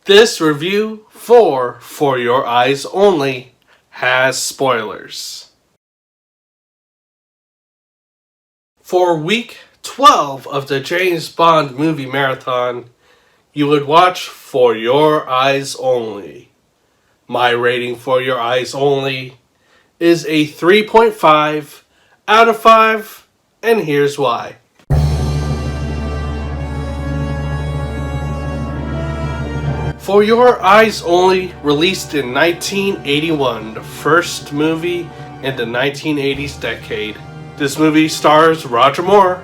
This review For Your Eyes Only has spoilers. For week 12 of the James Bond movie marathon, you would watch For Your Eyes Only. My rating For Your Eyes Only is a 3.5 out of 5, and here's why. For Your Eyes Only, released in 1981, the first movie in the 1980s decade. This movie stars Roger Moore,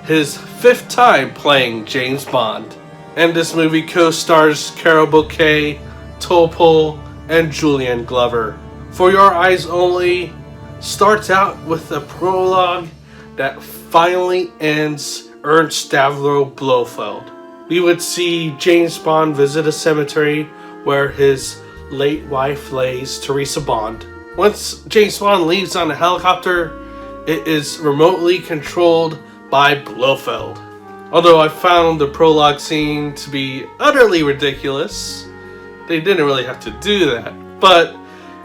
his 5th time playing James Bond. And this movie co-stars Carol Bouquet, Topol, and Julian Glover. For Your Eyes Only starts out with a prologue that finally ends Ernst Stavro Blofeld. We would see James Bond visit a cemetery where his late wife lays, Teresa Bond. Once James Bond leaves on a helicopter, it is remotely controlled by Blofeld. Although I found the prologue scene to be utterly ridiculous, they didn't really have to do that, but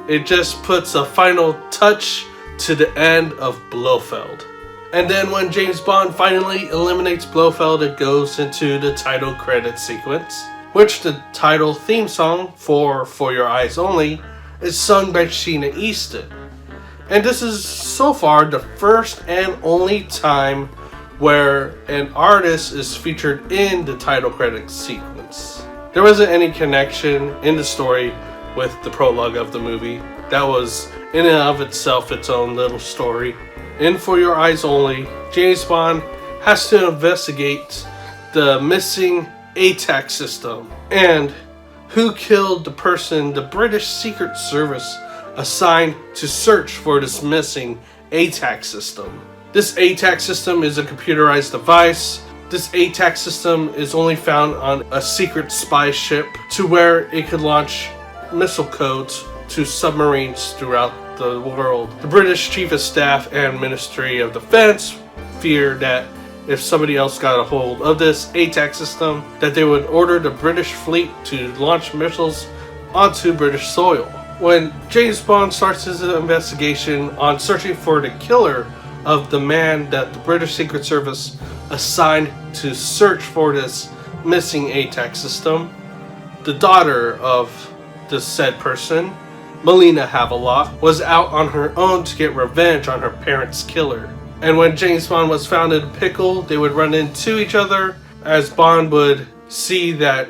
it just puts a final touch to the end of Blofeld. And then when James Bond finally eliminates Blofeld, it goes into the title credit sequence, which the title theme song for Your Eyes Only is sung by Sheena Easton. And this is so far the first and only time where an artist is featured in the title credit sequence. There wasn't any connection in the story with the prologue of the movie. That was in and of itself its own little story. In For Your Eyes Only, James Bond has to investigate the missing ATAC system and who killed the person the British Secret Service assigned to search for this missing ATAC system. This ATAC system is a computerized device. This ATAC system is only found on a secret spy ship to where it could launch missile codes to submarines throughout the world. The British Chief of Staff and Ministry of Defense fear that if somebody else got a hold of this ATAC system, that they would order the British fleet to launch missiles onto British soil. When James Bond starts his investigation on searching for the killer of the man that the British Secret Service assigned to search for this missing ATAC system, the daughter of the said person, Melina Havelock, was out on her own to get revenge on her parents' killer. And when James Bond was found in a pickle, they would run into each other as Bond would see that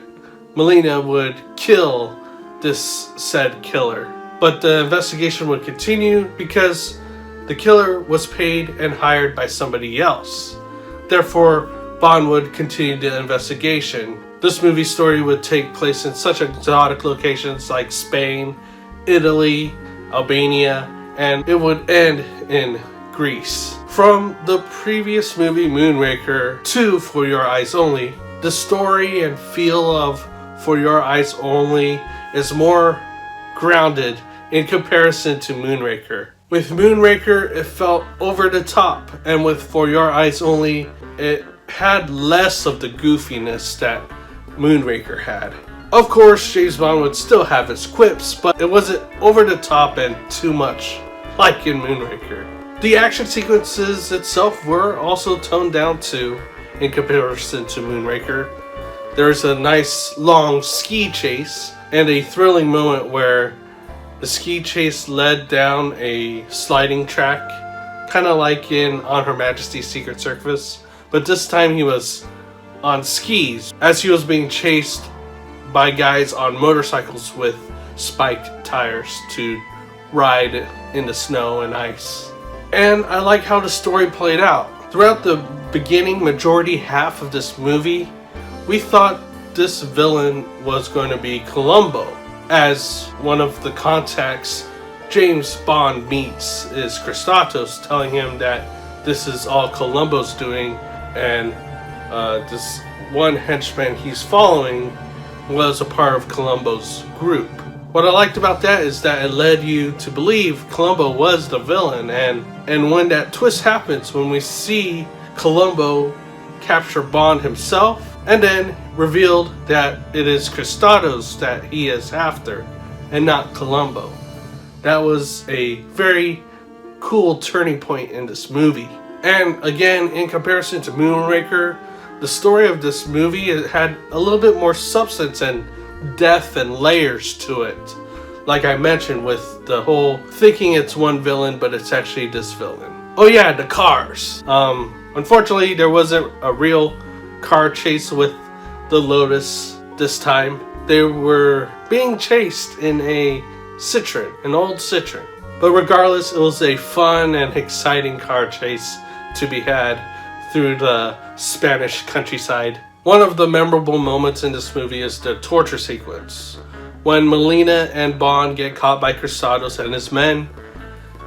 Melina would kill this said killer. But the investigation would continue because the killer was paid and hired by somebody else. Therefore, Bond would continue the investigation. This movie story would take place in such exotic locations like Spain, Italy, Albania, and it would end in Greece. From the previous movie Moonraker to For Your Eyes Only, the story and feel of For Your Eyes Only is more grounded in comparison to Moonraker. With Moonraker, it felt over the top, and with For Your Eyes Only, it had less of the goofiness that Moonraker had. Of course, James Bond would still have his quips, but it wasn't over the top and too much like in Moonraker. The action sequences itself were also toned down too in comparison to Moonraker. There's a nice long ski chase and a thrilling moment where the ski chase led down a sliding track, kind of like in On Her Majesty's Secret Service, but this time he was on skis as he was being chased by guys on motorcycles with spiked tires to ride in the snow and ice. And I like how the story played out. Throughout the beginning majority half of this movie, we thought this villain was going to be Columbo, as one of the contacts James Bond meets is Christatos, telling him that this is all Columbo's doing, and this one henchman he's following was a part of Columbo's group. What I liked about that is that it led you to believe Columbo was the villain, and when that twist happens, when we see Columbo capture Bond himself and then revealed that it is Kristatos that he is after and not Columbo. That was a very cool turning point in this movie. And again, in comparison to Moonraker, the story of this movie, it had a little bit more substance and depth and layers to it. Like I mentioned, with the whole thinking it's one villain, but it's actually this villain. Oh yeah, the cars. Unfortunately, there wasn't a real car chase with the Lotus this time. They were being chased in a Citroen, an old Citroen. But regardless, it was a fun and exciting car chase to be had through the Spanish countryside. One of the memorable moments in this movie is the torture sequence. When Melina and Bond get caught by Kristatos and his men,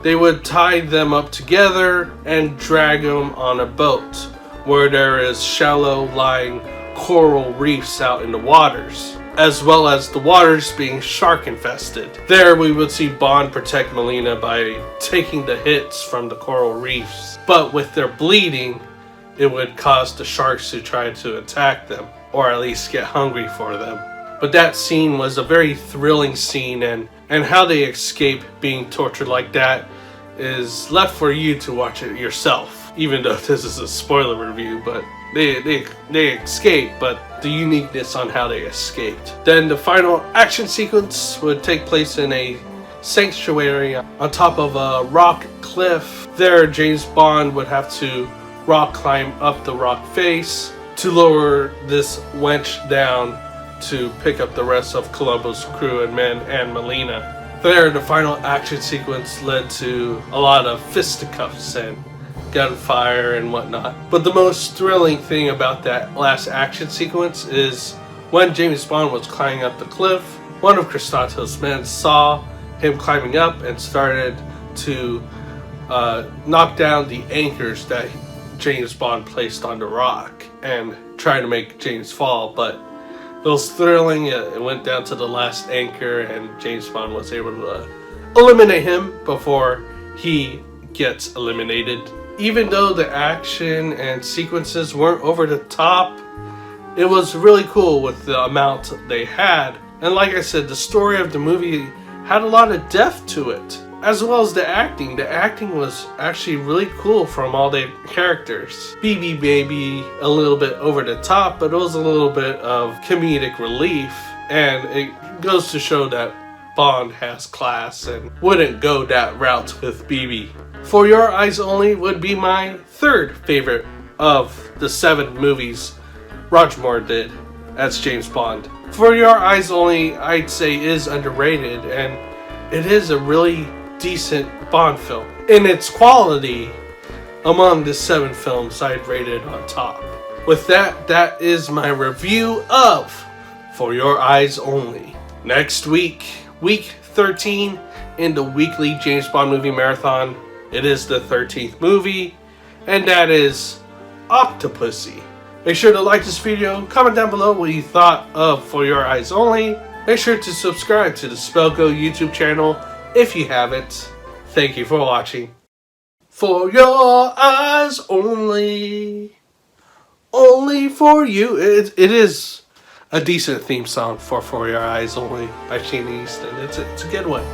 they would tie them up together and drag them on a boat where there is shallow lying coral reefs out in the waters, as well as the waters being shark infested. There we would see Bond protect Melina by taking the hits from the coral reefs, but with their bleeding, it would cause the sharks to try to attack them, or at least get hungry for them. But that scene was a very thrilling scene, and how they escape being tortured like that is left for you to watch it yourself. Even though this is a spoiler review, but they escape, but the uniqueness on how they escaped. Then the final action sequence would take place in a sanctuary on top of a rock cliff. There, James Bond would have to rock climb up the rock face to lower this wench down to pick up the rest of Columbo's crew and men and Melina. There, the final action sequence led to a lot of fisticuffs and gunfire and whatnot. But the most thrilling thing about that last action sequence is when James Bond was climbing up the cliff, one of Kristatos' men saw him climbing up and started to knock down the anchors that James Bond placed on the rock and try to make James fall. But it was thrilling. It went down to the last anchor and James Bond was able to eliminate him before he gets eliminated. Even though the action and sequences weren't over the top, it was really cool with the amount they had. And like I said, the story of the movie had a lot of depth to it, as well as the acting. The acting was actually really cool from all the characters. BB maybe a little bit over the top, but it was a little bit of comedic relief. And it goes to show that Bond has class and wouldn't go that route with BB. For Your Eyes Only would be my third favorite of the 7 movies Roger Moore did as James Bond. For Your Eyes Only, I'd say, is underrated, and it is a really decent Bond film. In its quality, among the 7 films I'd rated on top. With that, that is my review of For Your Eyes Only. Next week, week 13 in the weekly James Bond movie marathon, it is the 13th movie, and that is Octopussy. Make sure to like this video, comment down below what you thought of For Your Eyes Only. Make sure to subscribe to the Spellgo YouTube channel if you haven't. Thank you for watching. For your eyes only. Only for you. It is a decent theme song for Your Eyes Only by Sheena Easton. It's a good one.